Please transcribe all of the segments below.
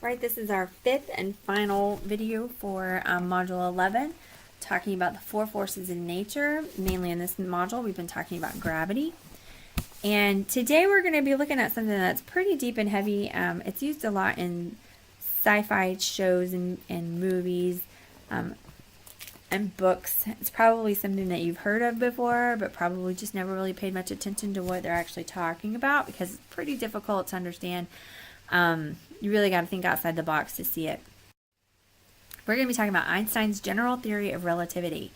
Right, this is our fifth and final video for Module 11, talking about the four forces in nature. Mainly in this module, we've been talking about gravity. And today we're going to be looking at something that's pretty deep and heavy. It's used a lot in sci-fi shows and movies and books. It's probably something that you've heard of before, but probably just never really paid much attention to what they're actually talking about because it's pretty difficult to understand. You really got to think outside the box to see it. We're going to be talking about Einstein's general theory of relativity.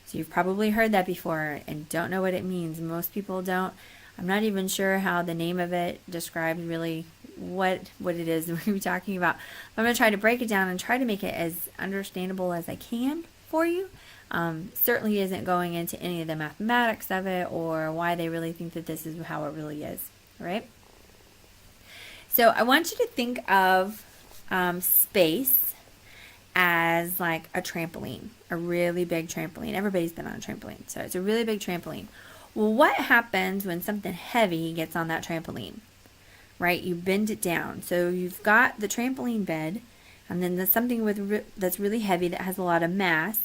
So you've probably heard that before and don't know what it means. Most people don't. I'm not even sure how the name of it describes really what it is we're going to be talking about. I'm going to try to break it down and try to make it as understandable as I can for you. Certainly isn't going into any of the mathematics of it or why they really think that this is how it really is, right? So I want you to think of space as like a trampoline, a really big trampoline. Everybody's been on a trampoline, so it's a really big trampoline. Well, what happens when something heavy gets on that trampoline, right? You bend it down. So you've got the trampoline bed, and then there's something that's really heavy that has a lot of mass,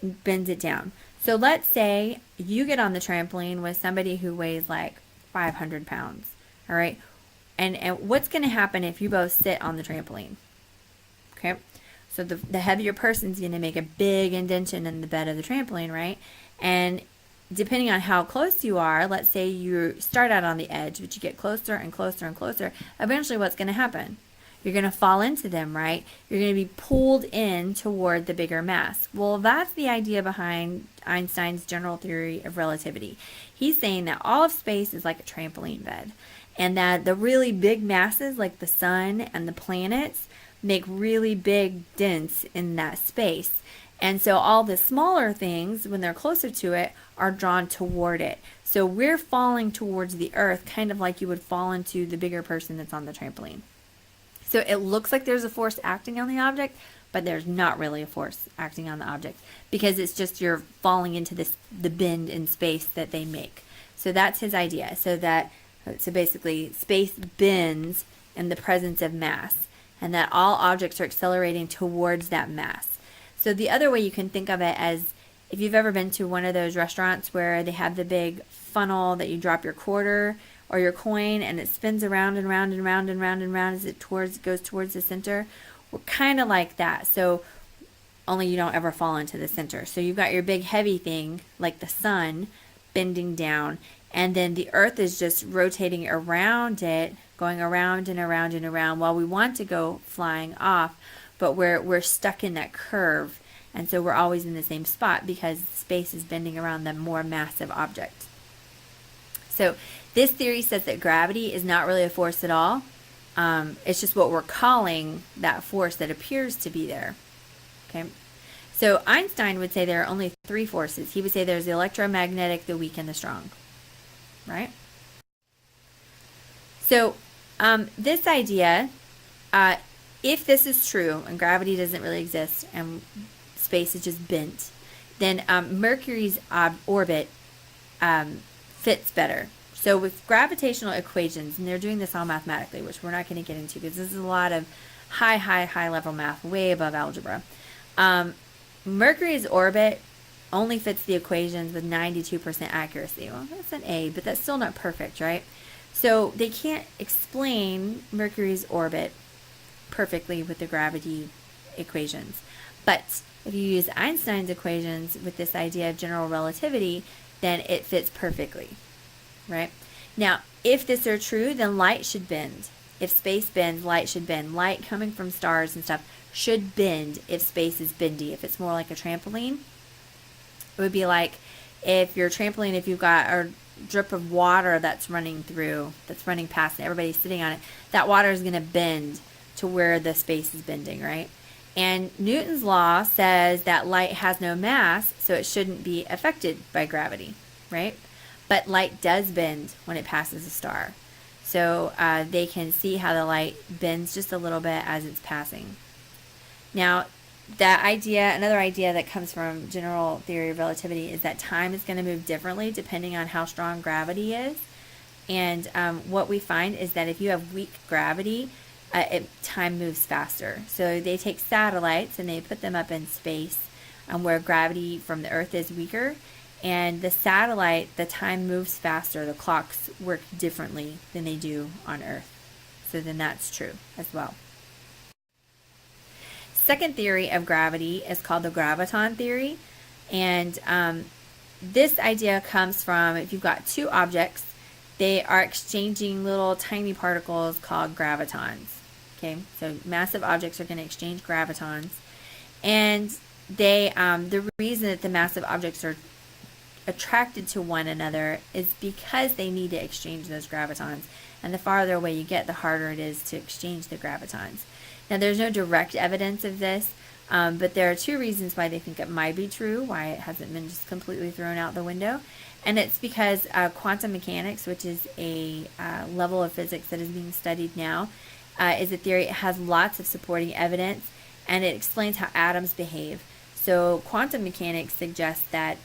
bends it down. So let's say you get on the trampoline with somebody who weighs like 500 pounds, all right? And what's going to happen if you both sit on the trampoline? Okay, so the heavier person's going to make a big indentation in the bed of the trampoline, right? And depending on how close you are, let's say you start out on the edge, but you get closer and closer and closer, eventually what's going to happen? You're going to fall into them, right? You're going to be pulled in toward the bigger mass. Well, that's the idea behind Einstein's general theory of relativity. He's saying that all of space is like a trampoline bed, and that the really big masses like the sun and the planets make really big dents in that space. And so all the smaller things, when they're closer to it, are drawn toward it. So we're falling towards the earth, kind of like you would fall into the bigger person that's on the trampoline. So it looks like there's a force acting on the object, but there's not really a force acting on the object because it's just you're falling into the bend in space that they make. So that's his idea. So basically, space bends in the presence of mass, and that all objects are accelerating towards that mass. So the other way you can think of it as if you've ever been to one of those restaurants where they have the big funnel that you drop your quarter or your coin and it spins around and round and round and round and round as it goes towards the center. We're kind of like that. So only you don't ever fall into the center. So you've got your big heavy thing like the sun bending down, and then the earth is just rotating around it, going around and around and around while we want to go flying off, but we're stuck in that curve, and so we're always in the same spot because space is bending around the more massive object. So this theory says that gravity is not really a force at all. It's just what we're calling that force that appears to be there. Okay. So Einstein would say there are only three forces. He would say there's the electromagnetic, the weak, and the strong. Right? So this idea, if this is true and gravity doesn't really exist and space is just bent, then Mercury's orbit fits better. So with gravitational equations, and they're doing this all mathematically, which we're not going to get into because this is a lot of high level math, way above algebra. Mercury's orbit only fits the equations with 92% accuracy. Well, that's an A, but that's still not perfect, right? So they can't explain Mercury's orbit perfectly with the gravity equations. But if you use Einstein's equations with this idea of general relativity, then it fits perfectly, right? Now, if this are true, then light should bend. If space bends, light should bend. Light coming from stars and stuff should bend if space is bendy. If it's more like a trampoline, it would be like if you've got a drip of water that's running past it, everybody's sitting on it, that water is going to bend to where the space is bending, right? And Newton's law says that light has no mass, so it shouldn't be affected by gravity, right? But light does bend when it passes a star. So they can see how the light bends just a little bit as it's passing. Now, another idea that comes from general theory of relativity is that time is going to move differently depending on how strong gravity is. And what we find is that if you have weak gravity, time moves faster. So they take satellites and they put them up in space where gravity from the Earth is weaker. And the satellite, the time moves faster. The clocks work differently than they do on Earth. So then that's true as well. Second theory of gravity is called the graviton theory. And this idea comes from, if you've got two objects, they are exchanging little tiny particles called gravitons. Okay, so massive objects are going to exchange gravitons. And they, the reason that the massive objects are attracted to one another is because they need to exchange those gravitons. And the farther away you get, the harder it is to exchange the gravitons. Now, there's no direct evidence of this, but there are two reasons why they think it might be true, why it hasn't been just completely thrown out the window. And it's because quantum mechanics, which is a level of physics that is being studied now, is a theory. It has lots of supporting evidence, and it explains how atoms behave. So quantum mechanics suggests that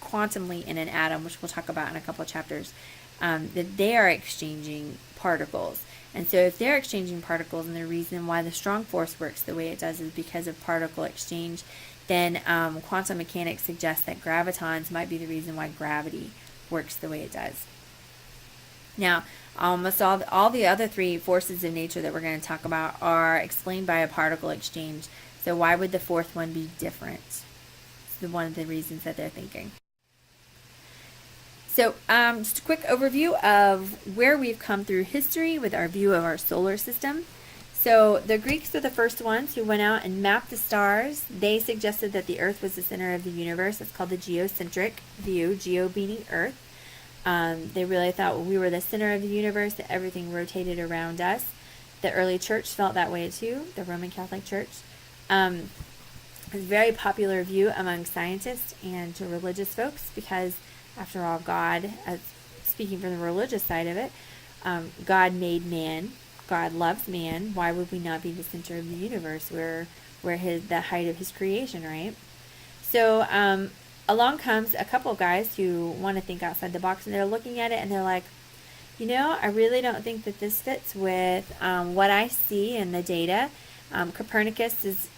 quantumly in an atom, which we'll talk about in a couple of chapters, that they are exchanging particles. And so if they're exchanging particles, and the reason why the strong force works the way it does is because of particle exchange, then quantum mechanics suggests that gravitons might be the reason why gravity works the way it does. Now, almost all the other three forces of nature that we're going to talk about are explained by a particle exchange. So why would the fourth one be different? It's one of the reasons that they're thinking. So just a quick overview of where we've come through history with our view of our solar system. So the Greeks were the first ones who went out and mapped the stars. They suggested that the Earth was the center of the universe. It's called the geocentric view, geo meaning Earth. They really thought we were the center of the universe, that everything rotated around us. The early church felt that way too, the Roman Catholic Church. It's a very popular view among scientists and religious folks because, after all, God, speaking from the religious side of it, God made man. God loves man. Why would we not be the center of the universe? We're the height of his creation, right? So along comes a couple of guys who want to think outside the box, and they're looking at it and they're like, I really don't think that this fits with what I see in the data. Copernicus is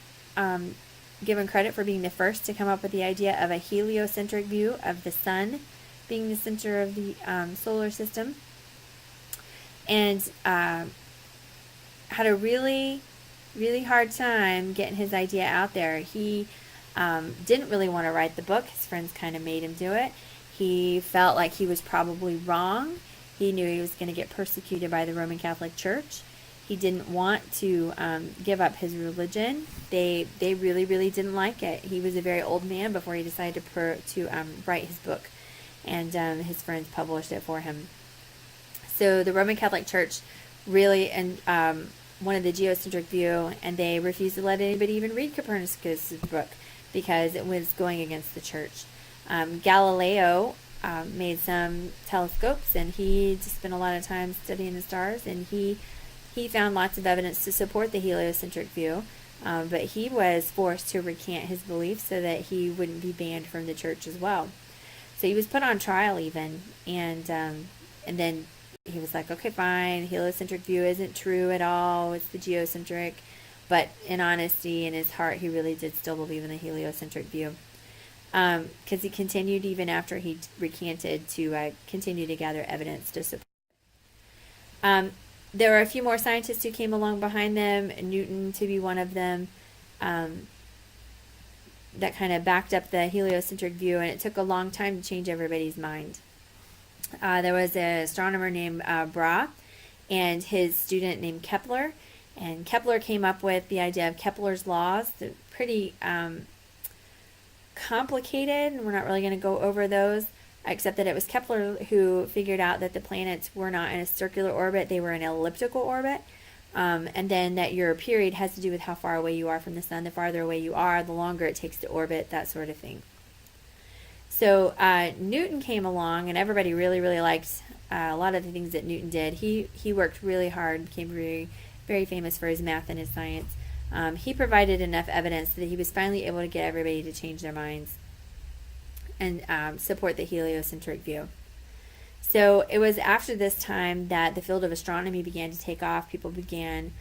given credit for being the first to come up with the idea of a heliocentric view of the sun being the center of the solar system, and had a really, really hard time getting his idea out there. He didn't really want to write the book. His friends kind of made him do it. He felt like he was probably wrong. He knew he was going to get persecuted by the Roman Catholic Church. He didn't want to give up his religion. They really, really didn't like it. He was a very old man before he decided to write his book, and his friends published it for him. So the Roman Catholic Church really wanted the geocentric view, and they refused to let anybody even read Copernicus' book because it was going against the church. Galileo made some telescopes, and he just spent a lot of time studying the stars, and he found lots of evidence to support the heliocentric view, but he was forced to recant his beliefs so that he wouldn't be banned from the church as well. So he was put on trial even, and then he was like, okay, fine, heliocentric view isn't true at all, it's the geocentric. But in honesty, in his heart, he really did still believe in the heliocentric view. Because he continued, even after he recanted, to continue to gather evidence to support it. There were a few more scientists who came along behind them, Newton to be one of them, that kind of backed up the heliocentric view, and it took a long time to change everybody's mind. There was an astronomer named Brahe and his student named Kepler, and Kepler came up with the idea of Kepler's laws. They're pretty complicated, and we're not really going to go over those, except that it was Kepler who figured out that the planets were not in a circular orbit, they were in an elliptical orbit, and then that your period has to do with how far away you are from the sun. The farther away you are, the longer it takes to orbit, that sort of thing. So Newton came along, and everybody really, really liked a lot of the things that Newton did. He worked really hard, became very, very famous for his math and his science. He provided enough evidence that he was finally able to get everybody to change their minds and support the heliocentric view. So it was after this time that the field of astronomy began to take off. People began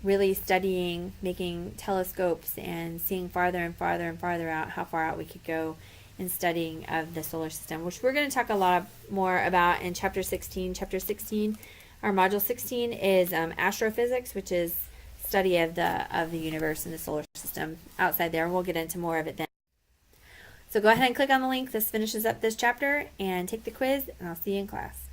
really studying, making telescopes and seeing farther and farther and farther out, how far out we could go in studying of the solar system, which we're going to talk a lot more about in chapter 16. Chapter 16, our module 16, is astrophysics, which is study of the universe and the solar system outside there, and we'll get into more of it then. So go ahead and click on the link. This finishes up this chapter, and take the quiz, and I'll see you in class.